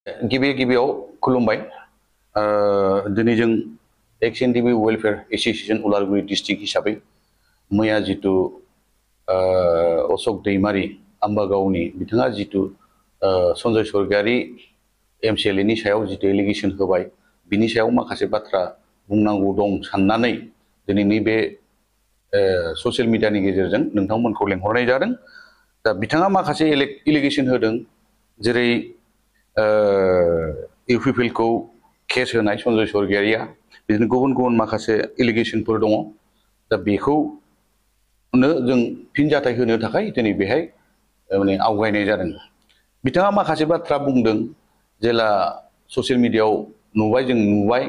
गिबि गिबियाव खुलुमबाय दिनै जों एक्स-एन-डि-बि वेलफेयार एसोसिएशन उदालगुरि डिस्ट्रिक्ट हिसाबै मैया जितु अशोक दैमारी आम्बागावनि बिथाङा जितु सन्जय स्वर्गियारी एमसिएलए नि सायाव जितु एलिगेशन होबाय बिनि सायाव माखासे बाथ्रा बुंनांगौ दं साननानै दिनैनि बे ससियेल मिडियानि गेजेरजों नोंथांमोनखौ लेंहरनाय जादों। दा बिथाङा माखासे एलिगेशन होदों जेरै इउपिपिएल को केस होनाय सन्जय स्वर्गियारिया बिदिनो गुबुन गुबुन माखासे एलिगेशनफोर दङ। दा बेखौनो जों फिनजाथाय होनो थाखाय दिनै बेहाय माने आवगायनाय जादों। बिथाङा माखासे बाथ्रा बुंदों जेला ससियेल मिडियायाव जों नुबाय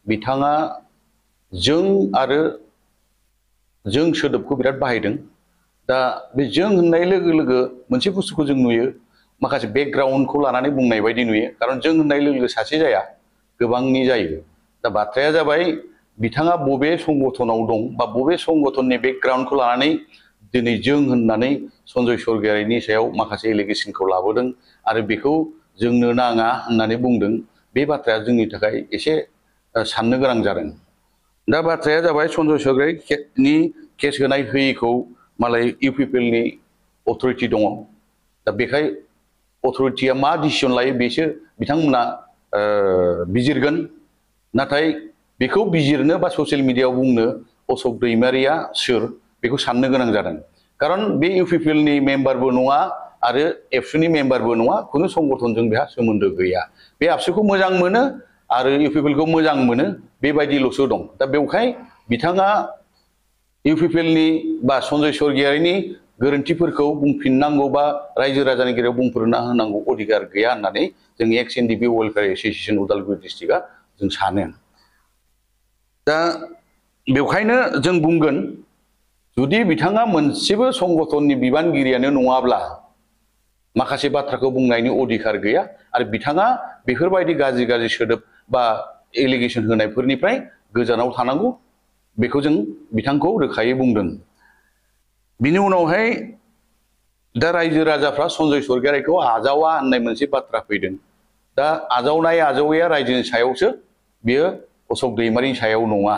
बिथाङा जों आरो जों सोदोबखौ बिराद बाहायदों। दा बे जों होननाय लोगो लोगो मोनसे बुस्थुखौ जों नुयो माखासे बेकग्राउन्डखौ लानानै बुंनाय बायदि नुयो, खारन जों होननाय लोगो लोगो सासे जाया गोबांनि जायो। दा बाथ्राया जाबाय बिथाङा बबे संगठनाव दं बा बबे संगठननि बेकग्राउन्डखौ लानानै दिनै जों होननानै सन्जय स्वर्गियारिनि सायाव माखासे एलिगेशनखौ लाबोदों आरो बेखौ जोंनो नाङा होननानै बुंदों। बे बाथ्राया जोंनि थाखाय एसे साननो गोनां जादों। दा बाथ्राया जाबाय सन्जय स्वर्गियारिनि केस होनाय होयिखौ मालाय इउपिपिएल नि अथरिटि दङ। दा बेखाय अथरिटिया मा डिसिसन लायो बेसो बिथांमोना बिजिरगोन। नाथाय बेखौ बिजिरनो बा ससियेल मिडियायाव बुंनो अशोक दैमारिया सोर बेखौ साननो गोनां जादों। खारन बे इउपिपिएल नि मेम्बारबो नङा आरो एबसुनि मेम्बारबो नङा, खुनु संगठनजों बेहा सोमोन्दो गैया। बे आबसुखौ मोजां मोनो आरो इउपिपिएल खौ मोजां मोनो बेबायदिल'सो दं। दा बेवहाय बिथाङा इउपिपिएल नि बा सन्जय स्वर्गियारिनि गोरोन्थिफोरखौ बुंफिननांगौ बा रायजो राजानि गेजेराव बुंफोरना होनांगौ अधिकार गैया होननानै जों एक्स-एन-डि-बि वेलफेयार एसोसिएशन उदालगुरि डिस्ट्रिक्टआ जों सानो। दा बेवहायनो जों बुंगोन जुदि बिथाङा मोनसेबो संगठननि बिबानगिरियानो नङाब्ला माखासे बाथ्राखौ बुंनायनि अधिकार गैया आरो बिथाङा बेफोरबायदि गाज्रि गाज्रि सोदोब बा एलिगेशन होनायफोरनिफ्राय गोजानाव थानांगौ, बेखौ जों बिथांखौ रोखायै बुंदों। बिनि उनावहाय दा रायजो राजाफ्रा सन्जय स्वर्गियारिखौ आजावा होननाय मोनसे बाथ्रा फैदों। दा आजावनाय आजावैया रायजोनि सायावसो, बियो अशोक दैमारिनि सायाव नङा।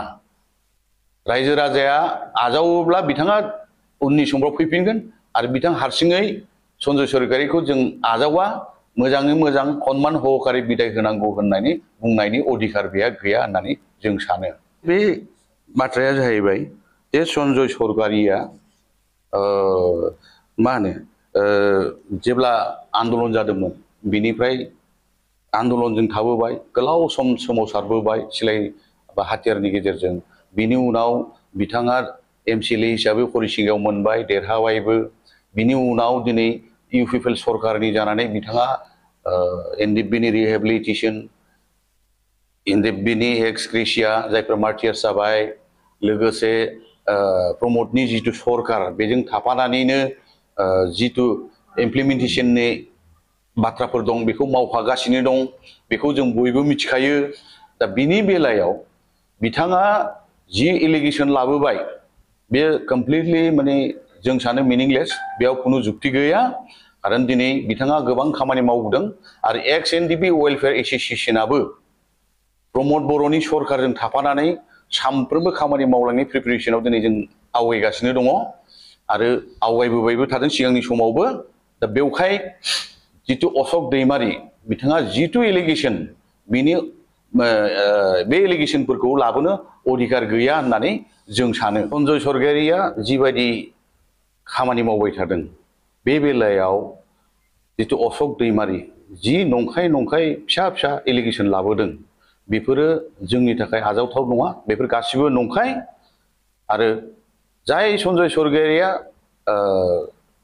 रायजो राजाया आजावोब्ला बिथाङा उननि समफ्राव फैफिनगोन आरो बिथां हारसिङै सन्जय स्वर्गियारिखौ जों आजावा, मोजाङै मोजां सनमान सहकारे बिदाय होनांगौ होननानै बुंनायनि अधिकार बेहा गैया होननानै जों सानो। बे बाथ्राया जाहैबाय जे सन्जय स्वर्गियारिया मा होनो जेब्ला आन्दलन जादोंमोन बिनिफ्राय आन्दलनजों थाबोबाय, गोलाव सम सोमावसारबोबाय सिलाइ बा हाथियारनि गेजेरजों। बिनि उनाव बिथाङा एमसिएलए हिसाबै हरिसिंगायाव मोनबाय, देरहाबायबो। बिनि उनाव दिनै इउपिपिएल सरकारनि जानानै बिथाङा एनडिएफबि नि रिहेबिलिटेसन, एनडिएफबि नि एक्स ग्रेसिया जायफोर मार्टियार्स जाबाय, लोगोसे प्रमदनि जितु सरकार बेजों थाफानानैनो जितु इमप्लिमेन्टेसननि बाथ्राफोर दं बेखौ मावफागासिनो दं, बेखौ जों बयबो मिथिखायो। दा बिनि बेलायाव बिथाङा जि एलिगेशन लाबोबाय बे कमप्लिटलि माने जों सानो मिनिंलेस, बेयाव खुनु जुक्ति गैया। खारन दिनै बिथाङा गोबां खामानि मावदों आरो एक्स-एन-डि-बि वेलफेयार एसोसिएशनाबो प्रमद बर'नि सरकारजों थाफानानै सानफ्रोमबो खामानि मावलांनाय प्रिपेरेसनाव दिनै जों आवगायगासिनो दङ आरो आवगायबोबायबो थादों सिगांनि समावबो। दा बेवहाय जितु अशोक दैमारी बिथाङा जितु एलिगेशन बिनि बे एलिगेशनफोरखौ लाबोनो अधिकार गैया होननानै जों सानो। सन्जय स्वर्गियारिया जिबायदि खामानि मावबाय थादों बे बेलायाव जितु अशोक दैमारी जि नंखाय फिसा फिसा एलिगेशन लाबोदों बेफोरो जोंनि थाखाय आजावथाव नङा। बेफोर गासिबो नंखाय आरो जाय सन्जय स्वर्गियारिया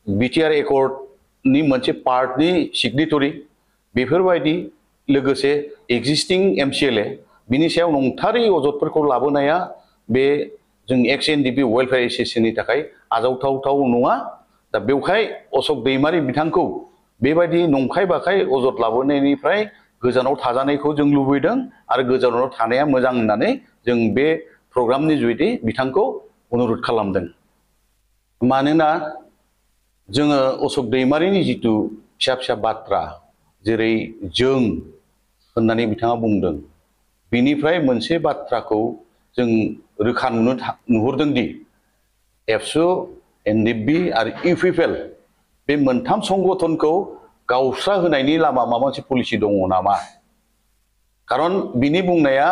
बिटिआर एकर्डनि मोनसे पार्टनि सिगनेटरि, बेफोरबायदि लोगोसे एक्जिस्टिं एमसिएलए बिनि सायाव नंथारै अजदफोरखौ लाबोनाया बे जों एक्स-एन-डि-बि वेलफेयार एसोसिएशननि थाखाय आजावथाव नङा। दा बेवहाय अशोक दैमारी बिथांखौ बेबायदि नंखाय बाखाय अजद लाबोनायनिफ्राय गोजानाव थाजानायखौ जों लुबैदों आरो गोजानाव थानाया मोजां होननानै जों बे प्रग्रामनि जुयै बिथांखौ अनुरद खालामदों। मानोना जोङो अशोक दैमारीनि जितु फिसा फिसा बाथ्रा जेरै जों होननानै बिथाङा बुंदों। बिनिफ्राय मोनसे बाथ्राखौ जों रोखा नुहुरदों दि एबसु, एनडिएफबि आरो इउपिपिएल बे मोनथाम संगठनखौ गावस्रा होनायनि लामा माबा मोनसे पलिसि दङ नामा? खारन बिनि बुंनाया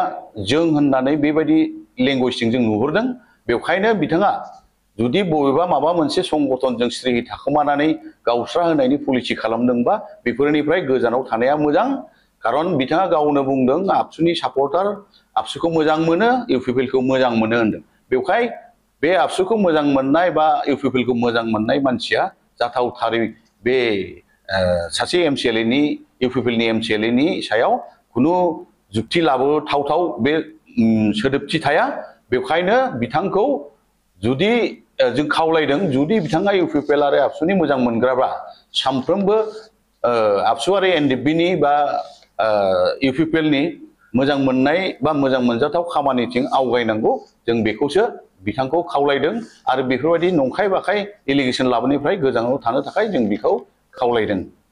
जों होननानै बेबायदि लेंगुवेजजों जों नुहुरदों। बेवखायनो बिथाङा जुदि बबेबा माबा मोनसे संगठनजों स्रिहि थाखोमानानै गावस्रा होनायनि पलिसि खालामदोंबा बेफोरनिफ्राय गोजानाव थानाया मोजां। खारन बिथाङा गावनो बुंदों आबसुनि सापर्टार, आबसुखौ मोजां मोनो, इउपिपिएलखौ मोजां मोनो होनदों। बेवहाय बे आबसुखौ मोजां मोननाय बा इउपिपिएलखौ मोजां मोननाय मानसिया जाथावथारै बे सासे एमसिएलएनि इउपिपिएलनि एमसिएलएनि सायाव खुनु जुक्ति लाबोथावथाव बे सोदोबथि थाया। बेवखायनो बिथांखौ जुदि जों खावलायदों, जुदि बिथाङा इउपिपिएल आरो आबसुनि मोजां मोनग्राब्ला सानफ्रोमबो आबसु आरो एनडिएफबिनि बा इउपिपिएलनि मोजां मोननाय बा मोजां मोनजाथाव खामानिथिं आवगायनांगौ, जों बेखौसो बिथांखौ खावलायदों। आरो बेफोरबायदि नंखाय बाखाय एलिगेसन लाबोनायनिफ्राय गोजानाव थानो थाखाय जों बिखौ खावलायदों।